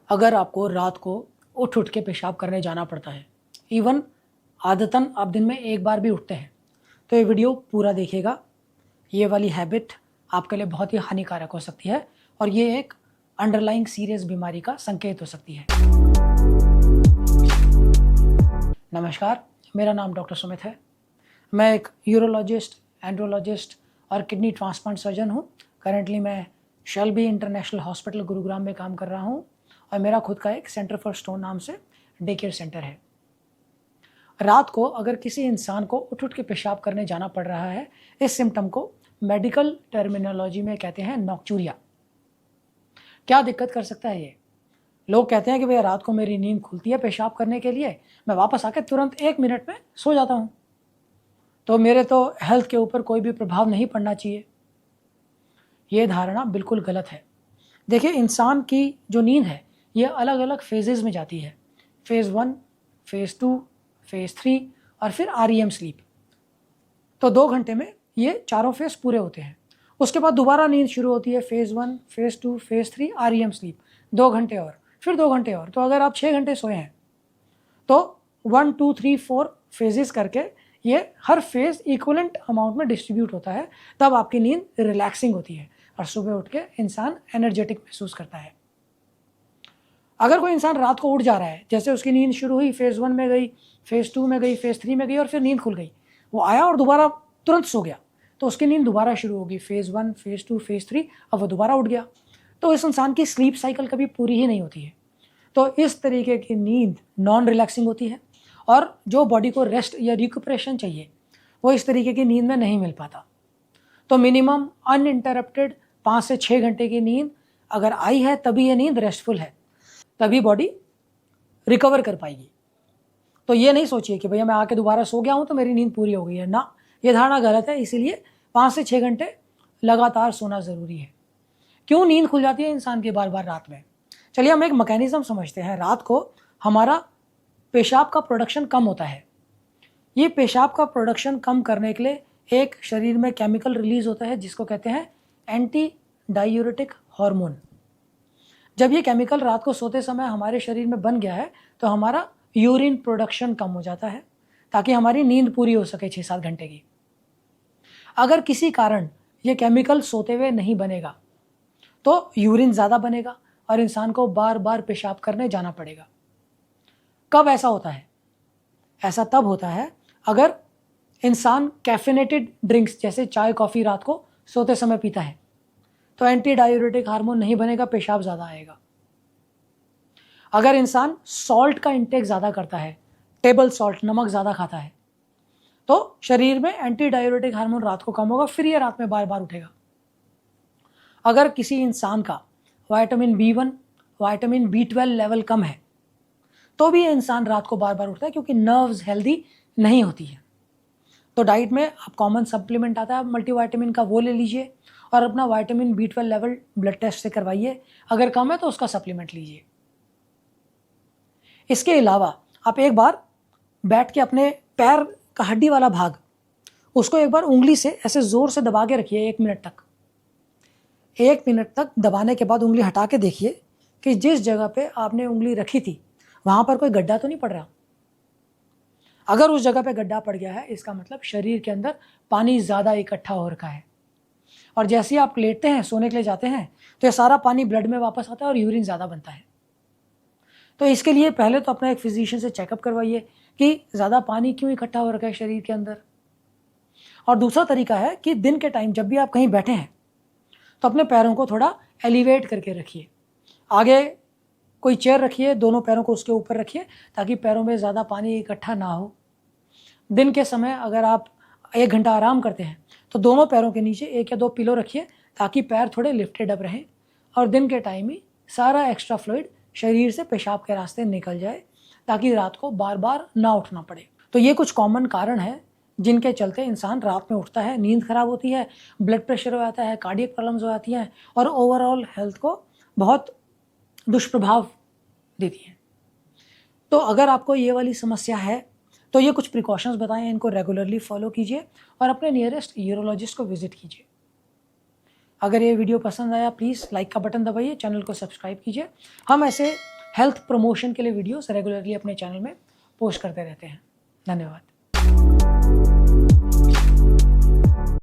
अगर आपको रात को उठ उठ के पेशाब करने जाना पड़ता है, इवन आदतन आप दिन में एक बार भी उठते हैं, तो ये वीडियो पूरा देखिएगा। ये वाली हैबिट आपके लिए बहुत ही हानिकारक हो सकती है और ये एक अंडरलाइंग सीरियस बीमारी का संकेत हो सकती है। नमस्कार, मेरा नाम डॉक्टर सुमित है। मैं एक यूरोलॉजिस्ट, एंड्रोलॉजिस्ट और किडनी ट्रांसप्लांट सर्जन हूँ। करेंटली मैं शेल्बी इंटरनेशनल हॉस्पिटल गुरुग्राम में काम कर रहा हूँ और मेरा खुद का एक सेंटर फॉर स्टोन नाम से डे केयर सेंटर है। रात को अगर किसी इंसान को उठ उठ के पेशाब करने जाना पड़ रहा है, इस सिम्टम को मेडिकल टर्मिनोलॉजी में कहते हैं नॉक्चूरिया। क्या दिक्कत कर सकता है ये? लोग कहते हैं कि भैया रात को मेरी नींद खुलती है पेशाब करने के लिए, मैं वापस आके तुरंत 1 मिनट में सो जाता हूँ, तो मेरे तो हेल्थ के ऊपर कोई भी प्रभाव नहीं पड़ना चाहिए। ये धारणा बिल्कुल गलत है। देखिए, इंसान की जो नींद है ये अलग अलग फेजेस में जाती है। फेज़ 1, फेज़ 2, फेज़ 3 और फिर REM स्लीप। तो 2 घंटे में ये चारों फेज पूरे होते हैं। उसके बाद दोबारा नींद शुरू होती है। Phase 1, phase 2, phase 3, REM sleep, 2 घंटे और फिर 2 घंटे और। तो अगर आप 6 घंटे सोए हैं तो 1, 2, 3, 4 फेजेस करके ये हर फेज इक्वलेंट अमाउंट में डिस्ट्रीब्यूट होता है। तब आपकी नींद रिलैक्सिंग होती है और सुबह उठ के इंसान एनर्जेटिक महसूस करता है। अगर कोई इंसान रात को उठ जा रहा है, जैसे उसकी नींद शुरू हुई, फेज़ 1 में गई, फेज़ 2 में गई, फेज़ 3 में गई और फिर नींद खुल गई, वो आया और दोबारा तुरंत सो गया, तो उसकी नींद दोबारा शुरू होगी। फेज़ 1, फेज़ 2, फेज़ 3, अब वो दोबारा उठ गया। तो इस इंसान की स्लीप साइकिल कभी पूरी ही नहीं होती है। तो इस तरीके की नींद नॉन रिलैक्सिंग होती है और जो बॉडी को रेस्ट या रिकूपरेशन चाहिए वो इस तरीके की नींद में नहीं मिल पाता। तो मिनिमम अनइंटरप्टेड 5 से 6 घंटे की नींद अगर आई है तभी ये नींद रेस्टफुल है, तभी बॉडी रिकवर कर पाएगी। तो ये नहीं सोचिए कि भैया मैं आके दोबारा सो गया हूँ तो मेरी नींद पूरी हो गई है ना, ये धारणा गलत है। इसीलिए 5 से 6 घंटे लगातार सोना ज़रूरी है। क्यों नींद खुल जाती है इंसान की बार बार रात में? चलिए हम एक मैकेनिज्म समझते हैं। रात को हमारा पेशाब का प्रोडक्शन कम होता है। ये पेशाब का प्रोडक्शन कम करने के लिए एक शरीर में केमिकल रिलीज होता है जिसको कहते हैं एंटी डायूरेटिक हार्मोन। जब ये केमिकल रात को सोते समय हमारे शरीर में बन गया है तो हमारा यूरिन प्रोडक्शन कम हो जाता है ताकि हमारी नींद पूरी हो सके 6-7 घंटे की। अगर किसी कारण ये केमिकल सोते हुए नहीं बनेगा तो यूरिन ज़्यादा बनेगा और इंसान को बार बार पेशाब करने जाना पड़ेगा। कब ऐसा होता है? ऐसा तब होता है अगर इंसान कैफिनेटेड ड्रिंक्स जैसे चाय कॉफ़ी रात को सोते समय पीता है, तो एंटी डायूरेटिक हार्मोन नहीं बनेगा, पेशाब ज़्यादा आएगा। अगर इंसान सॉल्ट का इंटेक ज़्यादा करता है, टेबल सॉल्ट, नमक ज़्यादा खाता है, तो शरीर में एंटी डायूरेटिक हार्मोन रात को कम होगा, फिर ये रात में बार बार उठेगा। अगर किसी इंसान का vitamin B1, vitamin B12 level कम है तो भी ये इंसान रात को बार बार उठता है क्योंकि नर्व्स हेल्दी नहीं होती है। तो डाइट में आप कॉमन सप्लीमेंट आता है, आप मल्टीविटामिन का वो ले लीजिए और अपना vitamin B12 level blood test से करवाइए। अगर कम है तो उसका सप्लीमेंट लीजिए। इसके अलावा आप एक बार बैठ के अपने पैर का हड्डी वाला भाग उसको एक बार उंगली से ऐसे जोर से दबा के रखिए 1 मिनट तक। 1 मिनट तक दबाने के बाद उंगली हटा के देखिए कि जिस जगह पे आपने उंगली रखी थी वहां पर कोई गड्ढा तो नहीं पड़ रहा। अगर उस जगह पे गड्ढा पड़ गया है इसका मतलब शरीर के अंदर पानी ज़्यादा इकट्ठा हो रखा है और जैसे ही आप लेटते हैं, सोने के लिए जाते हैं, तो ये सारा पानी ब्लड में वापस आता है और यूरिन ज़्यादा बनता है। तो इसके लिए पहले तो अपना एक फिजिशियन से चेकअप करवाइए कि ज़्यादा पानी क्यों इकट्ठा हो रखा है शरीर के अंदर। और दूसरा तरीका है कि दिन के टाइम जब भी आप कहीं बैठे हैं तो अपने पैरों को थोड़ा एलिवेट करके रखिए। आगे कोई चेयर रखिए, दोनों पैरों को उसके ऊपर रखिए ताकि पैरों में ज़्यादा पानी इकट्ठा ना हो। दिन के समय अगर आप 1 घंटा आराम करते हैं तो दोनों पैरों के नीचे 1 या 2 पिलो रखिए ताकि पैर थोड़े लिफ्टेड अप रहें और दिन के टाइम ही सारा एक्स्ट्रा फ्लूइड शरीर से पेशाब के रास्ते निकल जाए ताकि रात को बार बार ना उठना पड़े। तो ये कुछ कॉमन कारण है जिनके चलते इंसान रात में उठता है, नींद खराब होती है, ब्लड प्रेशर हो जाता है, कार्डियक प्रॉब्लम्स हो जाती हैं और ओवरऑल हेल्थ को बहुत दुष्प्रभाव देती है। तो अगर आपको ये वाली समस्या है तो ये कुछ प्रिकॉशंस बताएं, इनको रेगुलरली फॉलो कीजिए और अपने नियरेस्ट यूरोलॉजिस्ट को विजिट कीजिए। अगर ये वीडियो पसंद आया प्लीज़ लाइक का बटन दबाइए, चैनल को सब्सक्राइब कीजिए। हम ऐसे हेल्थ प्रमोशन के लिए वीडियोस रेगुलरली अपने चैनल में पोस्ट करते रहते हैं। धन्यवाद।